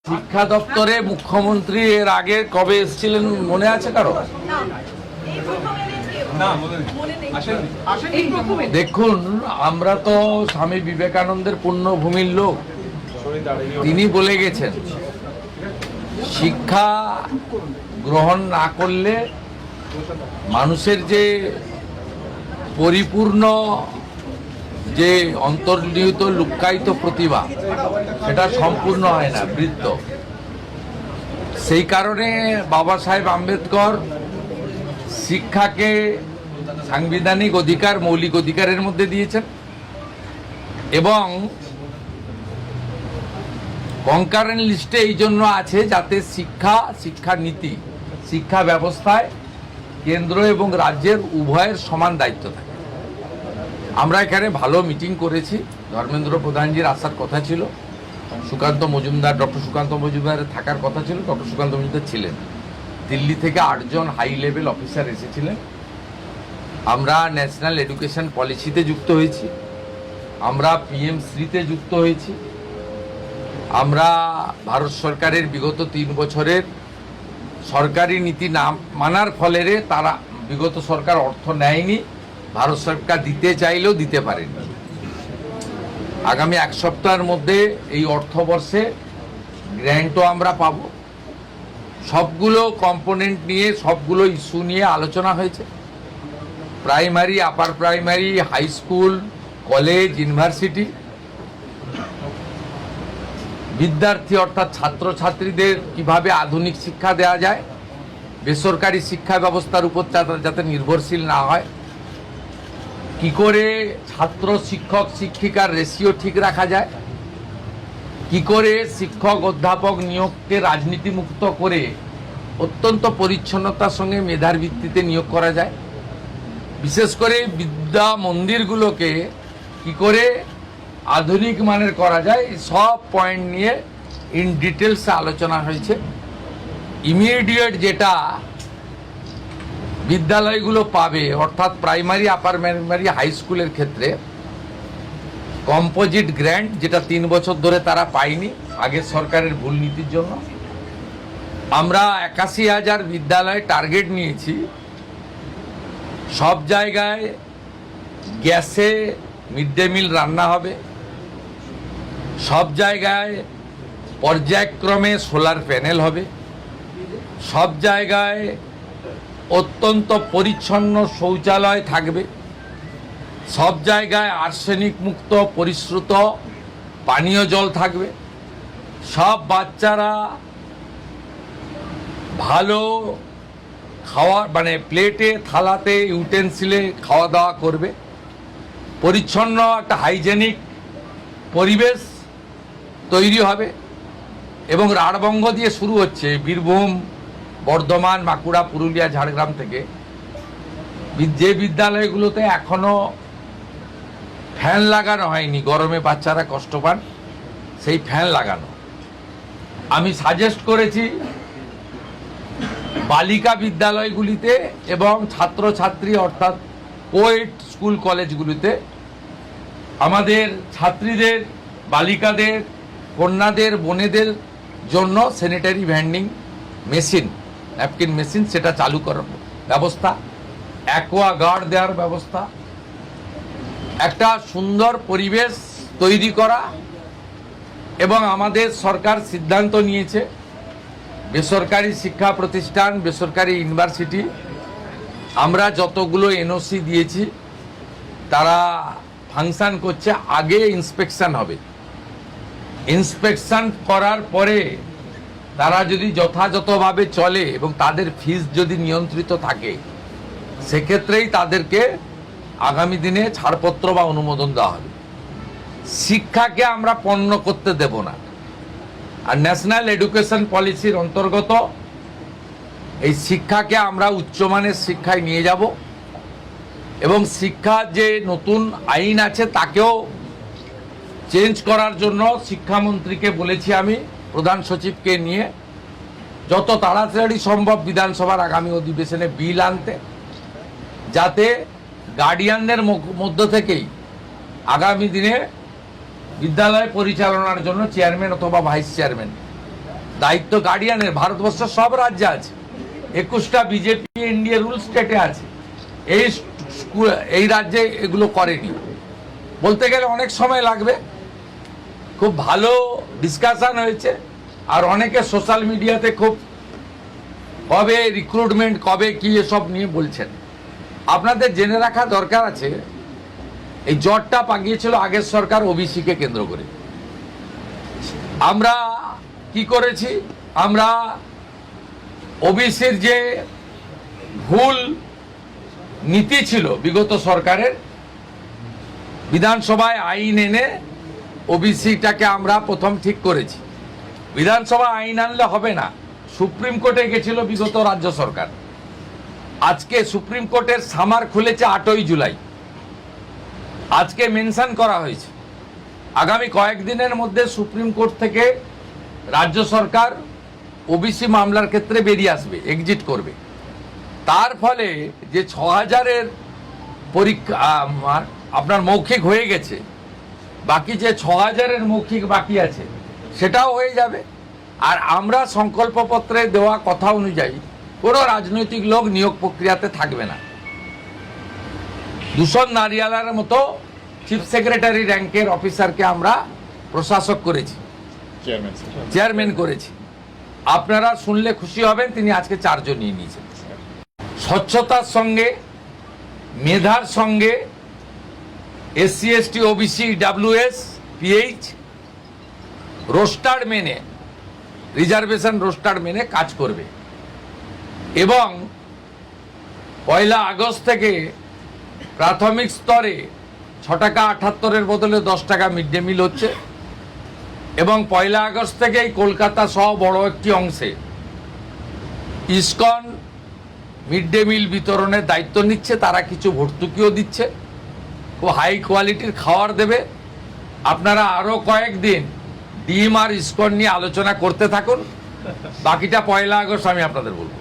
শিক্ষা দপ্তরে মুখ্যমন্ত্রী এর আগে কবে এসেছিলেন মনে আছে কারো? দেখুন, আমরা তো স্বামী বিবেকানন্দের পুণ্যভূমির লোক। তিনি বলে গেছেন, শিক্ষা গ্রহণ না করলে মানুষের যে পরিপূর্ণ যে অন্তর্নিহিত লুক্কায়িত প্রতিভা সেটা সম্পূর্ণ হয় না, বৃত্ত। সেই কারণে বাবা সাহেব আম্বেদকর শিক্ষাকে সাংবিধানিক অধিকার, মৌলিক অধিকারের মধ্যে দিয়েছেন এবং কনকারেন্ট লিস্টে এই জন্য আছে যাতে শিক্ষানীতি, শিক্ষা ব্যবস্থায় কেন্দ্র এবং রাজ্যের উভয়ের সমান দায়িত্ব থাকে। আমরা এখানে ভালো মিটিং করেছি। ধর্মেন্দ্র প্রধানজির আসার কথা ছিল, সুকান্ত মজুমদার, ডক্টর সুকান্ত মজুমদারের থাকার কথা ছিল, ডক্টর সুকান্ত মজুমদার ছিলেন। দিল্লি থেকে 8 জন হাই লেভেল অফিসার এসেছিলেন। আমরা ন্যাশনাল এডুকেশন পলিসিতে যুক্ত হয়েছি, আমরা PM-শ্রীতে যুক্ত হয়েছি, আমরা ভারত সরকারের বিগত 3 বছরের সরকারি নীতি না মানার ফলে তারা বিগত সরকার অর্থ নেয়নি, ভারত সরকার দিতে চাইলেও দিতে পারেনি। আগামী 1 সপ্তাহের মধ্যে এই অর্থবর্ষে গ্র্যান্টও আমরা পাব। সবগুলো কম্পোনেন্ট নিয়ে, সবগুলো ইস্যু নিয়ে আলোচনা হয়েছে। Primary, upper primary, high school, college, university, বিদ্যার্থী অর্থাৎ ছাত্রছাত্রীদের কিভাবে আধুনিক শিক্ষা দেওয়া যায়, বেসরকারি শিক্ষা ব্যবস্থার উপর যাতে নির্ভরশীল না হয়, কি করে ছাত্র শিক্ষক শিক্ষিকার রেশিও ঠিক রাখা যায়, কি করে শিক্ষক অধ্যাপক নিয়োগকে রাজনীতিমুক্ত করে অত্যন্ত পরিচ্ছন্নতার সঙ্গে মেধার ভিত্তিতে নিয়োগ করা যায়, বিশেষ করে বিদ্যা মন্দিরগুলোকে কি করে আধুনিক মানের করা যায়, সব পয়েন্ট নিয়ে ইন ডিটেলসে আলোচনা হয়েছে। ইমিডিয়েট যেটা বিদ্যালয়গুলো পাবে, অর্থাৎ প্রাইমারি, আপার প্রাইমারি, হাই স্কুলের ক্ষেত্রে কম্পোজিট গ্র্যান্ট, যেটা 3 বছর ধরে তারা পায়নি আগের সরকারের ভুল নীতির জন্য, আমরা 81,000 বিদ্যালয়ে টার্গেট নিয়েছি। সব জায়গায় গ্যাসে মিড ডে মিল রান্না হবে, সব জায়গায় পর্যায়ক্রমে সোলার প্যানেল হবে, সব জায়গায় অত্যন্ত পরিচ্ছন্ন শৌচালয় থাকবে, সব জায়গায় আর্সেনিক মুক্ত পরিশ্রুত পানীয় জল থাকবে, সব বাচ্চারা ভালো খাওয়া মানে প্লেটে, থালাতে, ইউটেন্সিলে খাওয়া দাওয়া করবে, পরিচ্ছন্ন একটা হাইজেনিক পরিবেশ তৈরি হবে। এবং রাঢ়বঙ্গ দিয়ে শুরু হচ্ছে, বীরভূম, বর্ধমান, বাঁকুড়া, পুরুলিয়া, ঝাড়গ্রাম থেকে যে বিদ্যালয়গুলোতে এখনো ফ্যান লাগানো হয়নি, গরমে বাচ্চারা কষ্ট পান, সেই ফ্যান লাগানো। আমি সাজেস্ট করেছি বালিকা বিদ্যালয়গুলিতে এবং ছাত্রছাত্রী অর্থাৎ কোয়েড স্কুল কলেজগুলিতে আমাদের ছাত্রীদের, বালিকাদের, কন্যাদের, বোনেদের জন্য sanitary vending machine, napkin machine, সেটা চালু করার ব্যবস্থা, অ্যাকোয়া গার্ড দেওয়ার ব্যবস্থা, একটা সুন্দর পরিবেশ তৈরি করা। এবং আমাদের সরকার সিদ্ধান্ত নিয়েছে বেসরকারি শিক্ষা প্রতিষ্ঠান, বেসরকারি ইউনিভার্সিটি, আমরা যতগুলো NOC দিয়েছি তারা ফাংশন করছে। আগে ইন্সপেকশন হবে, ইন্সপেকশন করার পরে তারা যদি যথাযথভাবে চলে এবং তাদের ফিস যদি নিয়ন্ত্রিত থাকে, সেক্ষেত্রেই তাদেরকে আগামী দিনে ছাড়পত্র বা অনুমোদন দেওয়া হবে। শিক্ষাকে আমরা পণ্য করতে দেব না। আর ন্যাশনাল এডুকেশন পলিসির অন্তর্গত এই শিক্ষাকে আমরা উচ্চমানের শিক্ষায় নিয়ে যাব এবং শিক্ষার যে নতুন আইন আছে তাকেও চেঞ্জ করার জন্য শিক্ষামন্ত্রীকে বলেছি, আমি প্রধান সচিবকে নিয়ে যত তাড়াতাড়ি সম্ভব বিধানসভার আগামী অধিবেশনে বিল আনতে, যাতে গার্ডিয়ানদের মধ্য থেকেই আগামী দিনে বিদ্যালয় পরিচালনার জন্য চেয়ারম্যান অথবা ভাইস চেয়ারম্যান দায়িত্ব গার্ডিয়ানের ভারতবর্ষের সব রাজ্যে আছে, 21টা বিজেপি এনডিএ রুল স্টেটে আছে। এই রাজ্যে এগুলো করেনি। বলতে গেলে অনেক সময় লাগবে। খুব ভালো ডিসকাশন হয়েছে, আর অনেকে সোশ্যাল মিডিয়াতে খুব কবে রিক্রুটমেন্ট কবে কি এসব নিয়ে বলছেন। আপনাদের জেনে রাখা দরকার আছে, এই জটটা পাকিয়েছিল আগের সরকার ওবিসিকে কেন্দ্র করে। আমরা কি করেছি, আমরা ওবিসির যে ভুল নীতি ছিল বিগত সরকারের, বিধানসভায় আইন এনে ওবিসিটাকে আমরা প্রথম ঠিক করেছি। বিধানসভা আইন আনলে হবে না, সুপ্রিম কোর্টে গেছিল বিগত রাজ্য সরকার। আজকে সুপ্রিম কোর্টের সামার খুলেছে 8ই জুলাই, আজকে মেনশন করা হয়েছে আগামী কয়েকদিনের মধ্যে সুপ্রিম কোর্ট থেকে রাজ্য সরকার ওবিসি মামলার ক্ষেত্রে বেরিয়ে আসবে, এক্সিট করবে। তার ফলে যে 6000-এর পরীক্ষা আপনার মৌখিক হয়ে গেছে, বাকি যে 6000-এর মৌখিক বাকি আছে সেটাও হয়ে যাবে। আর আমরা সংকল্পপত্রে দেওয়া কথা অনুযায়ী কোনো রাজনৈতিক লোক নিয়োগ প্রক্রিয়াতে থাকবে না। দূষণ নারিয়ালার মতো চিফ সেক্রেটারি র্যাঙ্কের অফিসারকে আমরা প্রশাসক করেছি, চেয়ারম্যান করেছি। আপনারা শুনলে খুশি হবেন, তিনি আজকে 4 জন নিয়ে নিয়েছেন। স্বচ্ছতার সঙ্গে, মেধার সঙ্গে SC ST OBC WS PH roster মেনে, রিজার্ভেশন রোস্টার মেনে কাজ করবে। এবং 1 আগস্ট থেকে প্রাথমিক স্তরে 6 টাকা 78-এর বদলে 10 টাকা মিড ডে মিল হচ্ছে। এবং 1 আগস্ট থেকেই কলকাতা সহ বড় একটি অংশে ইসকন মিড ডে মিল বিতরণের দায়িত্ব নিচ্ছে, তারা কিছু ভর্তুকিও দিচ্ছে, খুব হাই কোয়ালিটির খাবার দেবে। আপনারা আরও কয়েকদিন ডিম আর ইসকন নিয়ে আলোচনা করতে থাকুন, বাকিটা 1 আগস্ট আমি আপনাদের বলবো।